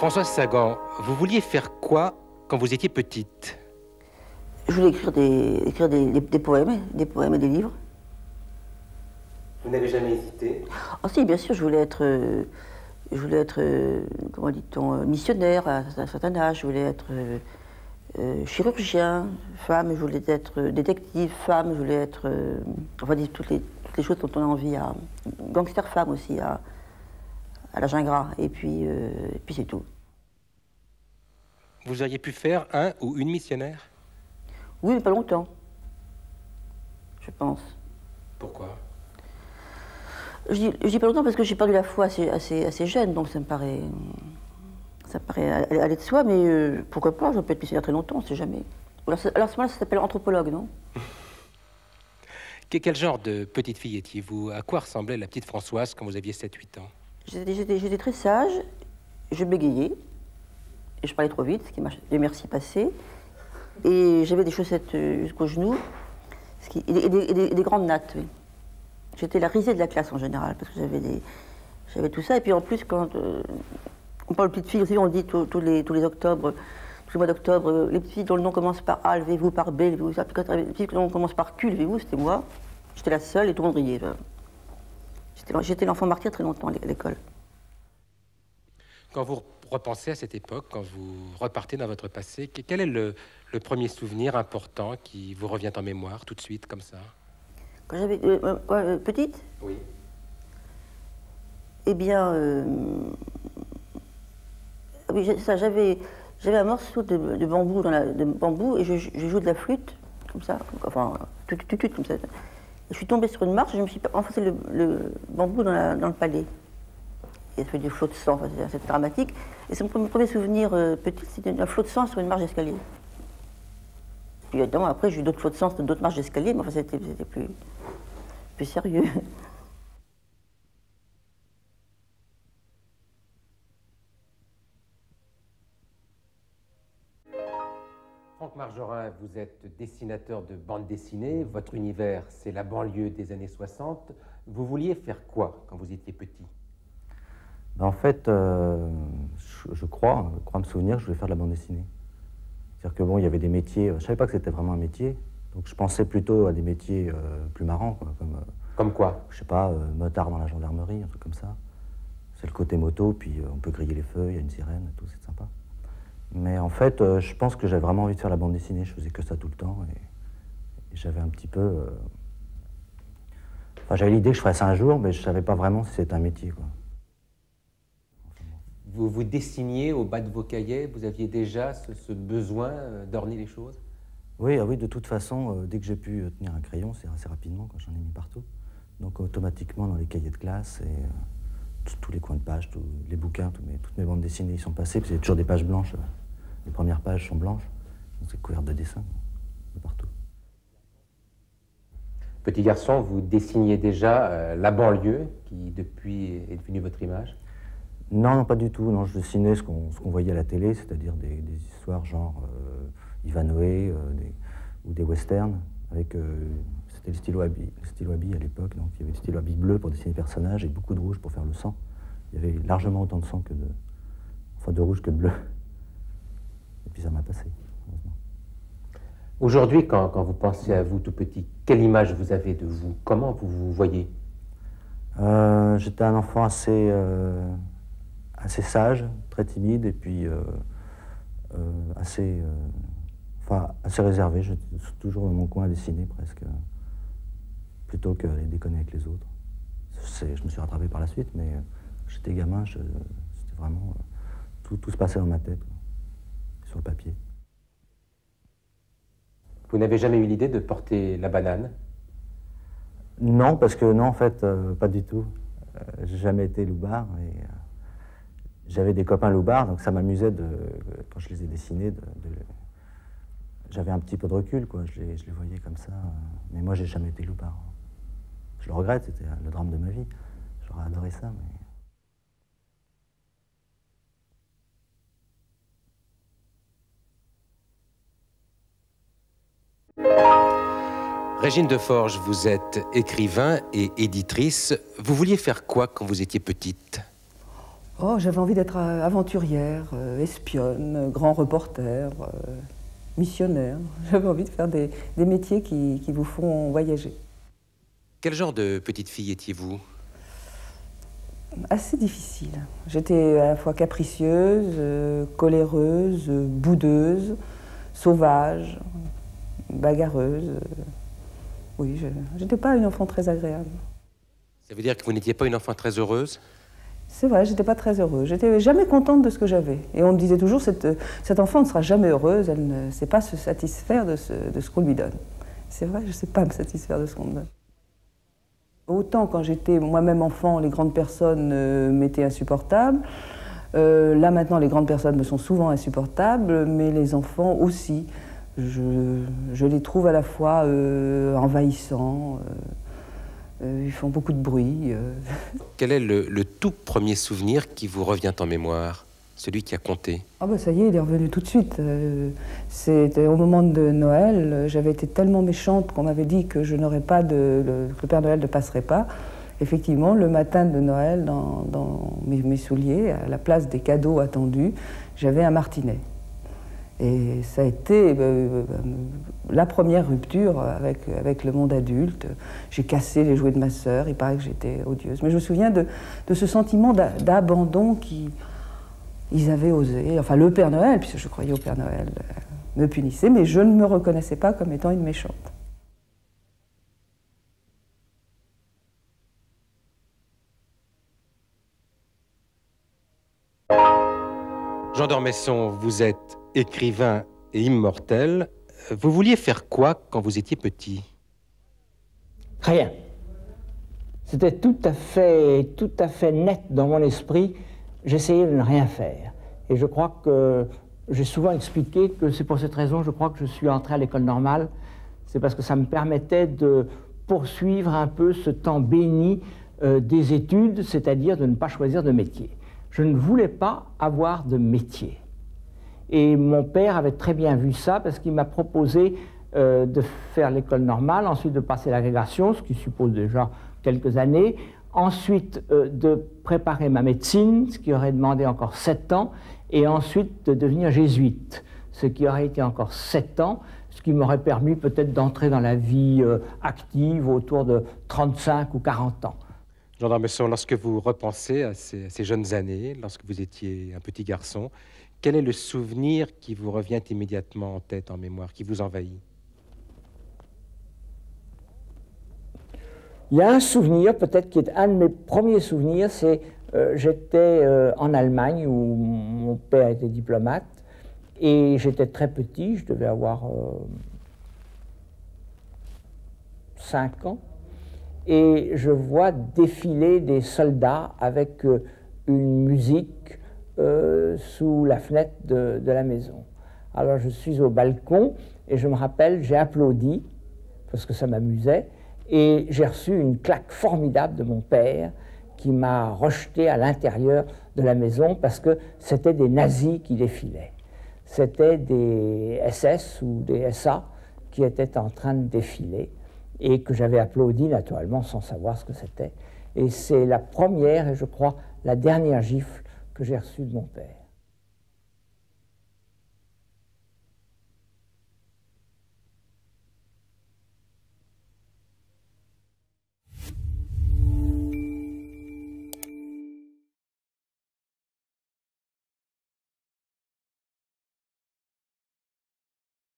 Françoise Sagan, vous vouliez faire quoi quand vous étiez petite? Je voulais écrire des poèmes et des livres. Vous n'avez jamais hésité? Ah si, bien sûr, je voulais être, comment dit-on, missionnaire à un certain âge. Je voulais être chirurgien, femme. Je voulais être détective, femme. Je voulais être, enfin, toutes les choses dont on a envie. Gangster femme aussi, à la Gingras. Et puis c'est tout. Vous auriez pu faire un ou une missionnaire? Oui, mais pas longtemps, je pense. Pourquoi? Je dis pas longtemps parce que j'ai perdu la foi assez jeune, donc ça me paraît aller de soi, mais pourquoi pas, je peux être missionnaire très longtemps, on ne sait jamais. Alors à ce moment-là, ça s'appelle anthropologue, non? Quel genre de petite fille étiez-vous? À quoi ressemblait la petite Françoise quand vous aviez 7-8 ans? J'étais très sage, je bégayais, et je parlais trop vite, ce qui m'a, Dieu merci, passé. Et j'avais des chaussettes jusqu'aux genoux, et des grandes nattes, oui. J'étais la risée de la classe en général, parce que j'avais tout ça. Et puis en plus, quand on parle de petites filles aussi, on dit tous les octobres, tous les mois d'octobre, les petites filles dont le nom commence par A, levez-vous, par B, levez-vous. Puis quand les petites dont le nom commence par Q, levez-vous, c'était moi. J'étais la seule et tout le monde riait. J'étais l'enfant martyr très longtemps à l'école. Quand vous repensez à cette époque, quand vous repartez dans votre passé, quel est le premier souvenir important qui vous revient en mémoire tout de suite, comme ça? Quand j'avais... petite? Oui. Eh bien... oui, j'avais un morceau de bambou et je jouais de la flûte, comme ça, enfin, comme ça. Et je suis tombée sur une marche et je me suis enfoncé le bambou dans le palais. Et ça fait du flot de sang, enfin, c'est dramatique. Et c'est mon premier souvenir petit, c'était un flot de sang sur une marche d'escalier. Puis évidemment, après, j'ai eu d'autres flots de sang sur d'autres marches d'escalier, mais enfin, c'était plus sérieux. Franck Margerin, vous êtes dessinateur de bande dessinée. Votre univers, c'est la banlieue des années 60. Vous vouliez faire quoi quand vous étiez petit? En fait, je crois me souvenir que je voulais faire de la bande dessinée. C'est-à-dire que bon, il y avait des métiers, je ne savais pas que c'était vraiment un métier, donc je pensais plutôt à des métiers plus marrants, quoi, Comme quoi? je sais pas, motard dans la gendarmerie, un truc comme ça. C'est le côté moto, puis on peut griller les feux, il y a une sirène, tout, c'est sympa. Mais en fait, je pense que j'avais vraiment envie de faire la bande dessinée, je faisais que ça tout le temps, et j'avais un petit peu... Enfin, j'avais l'idée que je ferais ça un jour, mais je ne savais pas vraiment si c'était un métier, quoi. Vous vous dessiniez au bas de vos cahiers? Vous aviez déjà ce besoin d'orner les choses? Oui, oui, de toute façon, dès que j'ai pu tenir un crayon, c'est assez rapidement, quand j'en ai mis partout. Donc automatiquement dans les cahiers de classe et tous les coins de page, tous les bouquins, toutes mes bandes dessinées, ils sont passés, puis il y a toujours des pages blanches. Les premières pages sont blanches, donc c'est couvert de dessins de partout. Petit garçon, vous dessiniez déjà la banlieue, qui depuis est devenue votre image? Non, non, pas du tout. Non, je dessinais ce qu'on voyait à la télé, c'est-à-dire des histoires genre Ivanhoé ou des westerns. C'était le stylo à billes à l'époque, donc il y avait le stylo à billes bleu pour dessiner les personnages et beaucoup de rouge pour faire le sang. Il y avait largement autant de sang que de rouge que de bleu. Et puis ça m'a passé, heureusement. Aujourd'hui, quand vous pensez à vous tout petit, quelle image vous avez de vous? Comment vous vous voyez? J'étais un enfant assez sage, très timide, et puis assez réservé. Je suis toujours dans mon coin à dessiner presque, plutôt qu'à déconner avec les autres. Je me suis rattrapé par la suite, mais j'étais gamin, c'était vraiment... tout se passait dans ma tête, quoi, sur le papier. Vous n'avez jamais eu l'idée de porter la banane? Non, parce que non, en fait, pas du tout. J'ai jamais été loupard, et j'avais des copains loupards, donc ça m'amusait quand je les ai dessinés, j'avais un petit peu de recul, quoi. Je les voyais comme ça, mais moi j'ai jamais été loupard. Je le regrette, c'était le drame de ma vie. J'aurais adoré ça, mais... Régine Deforge, vous êtes écrivain et éditrice. Vous vouliez faire quoi quand vous étiez petite? Oh, j'avais envie d'être aventurière, espionne, grand reporter, missionnaire. J'avais envie de faire des métiers qui vous font voyager. Quel genre de petite fille étiez-vous? Assez difficile. J'étais à la fois capricieuse, coléreuse, boudeuse, sauvage, bagarreuse. Oui, je n'étais pas une enfant très agréable. Ça veut dire que vous n'étiez pas une enfant très heureuse? C'est vrai, j'étais pas très heureuse. J'étais jamais contente de ce que j'avais. Et on me disait toujours, cette enfant ne sera jamais heureuse, elle ne sait pas se satisfaire de ce qu'on lui donne. C'est vrai, je ne sais pas me satisfaire de ce qu'on me donne. Autant quand j'étais moi-même enfant, les grandes personnes m'étaient insupportables. Là maintenant, les grandes personnes me sont souvent insupportables, mais les enfants aussi. Je les trouve à la fois envahissants, ils font beaucoup de bruit. Quel est le tout premier souvenir qui vous revient en mémoire? Celui qui a compté? Ah ben ça y est, il est revenu tout de suite. C'était au moment de Noël, j'avais été tellement méchante qu'on m'avait dit que je n'aurais pas que le Père Noël ne passerait pas. Effectivement, le matin de Noël, dans mes souliers, à la place des cadeaux attendus, j'avais un martinet. Et ça a été la première rupture avec le monde adulte. J'ai cassé les jouets de ma sœur, il paraît que j'étais odieuse. Mais je me souviens de ce sentiment d'abandon qu'ils avaient osé. Enfin, le Père Noël, puisque je croyais au Père Noël, me punissait, mais je ne me reconnaissais pas comme étant une méchante. Jean d'Ormesson, vous êtes écrivain et immortel. Vous vouliez faire quoi quand vous étiez petit? Rien. C'était tout à fait net dans mon esprit. J'essayais de ne rien faire. Et je crois que j'ai souvent expliqué que c'est pour cette raison, je crois que je suis entré à l'école normale. C'est parce que ça me permettait de poursuivre un peu ce temps béni des études, c'est-à-dire de ne pas choisir de métier. Je ne voulais pas avoir de métier. Et mon père avait très bien vu ça parce qu'il m'a proposé de faire l'école normale, ensuite de passer l'agrégation, ce qui suppose déjà quelques années, ensuite de préparer ma médecine, ce qui aurait demandé encore 7 ans, et ensuite de devenir jésuite, ce qui aurait été encore 7 ans, ce qui m'aurait permis peut-être d'entrer dans la vie active autour de 35 ou 40 ans. Jean d'Ormesson, lorsque vous repensez à ces jeunes années, lorsque vous étiez un petit garçon, quel est le souvenir qui vous revient immédiatement en tête, en mémoire, qui vous envahit? Il y a un souvenir, peut-être qui est un de mes premiers souvenirs, c'est j'étais en Allemagne où mon père était diplomate et j'étais très petit, je devais avoir 5 ans, et je vois défiler des soldats avec une musique sous la fenêtre de la maison. Alors je suis au balcon et je me rappelle, j'ai applaudi parce que ça m'amusait et j'ai reçu une claque formidable de mon père qui m'a rejeté à l'intérieur de la maison parce que c'était des nazis qui défilaient. C'était des SS ou des SA qui étaient en train de défiler et que j'avais applaudi naturellement sans savoir ce que c'était. Et c'est la première et je crois la dernière gifle que j'ai reçue de mon père.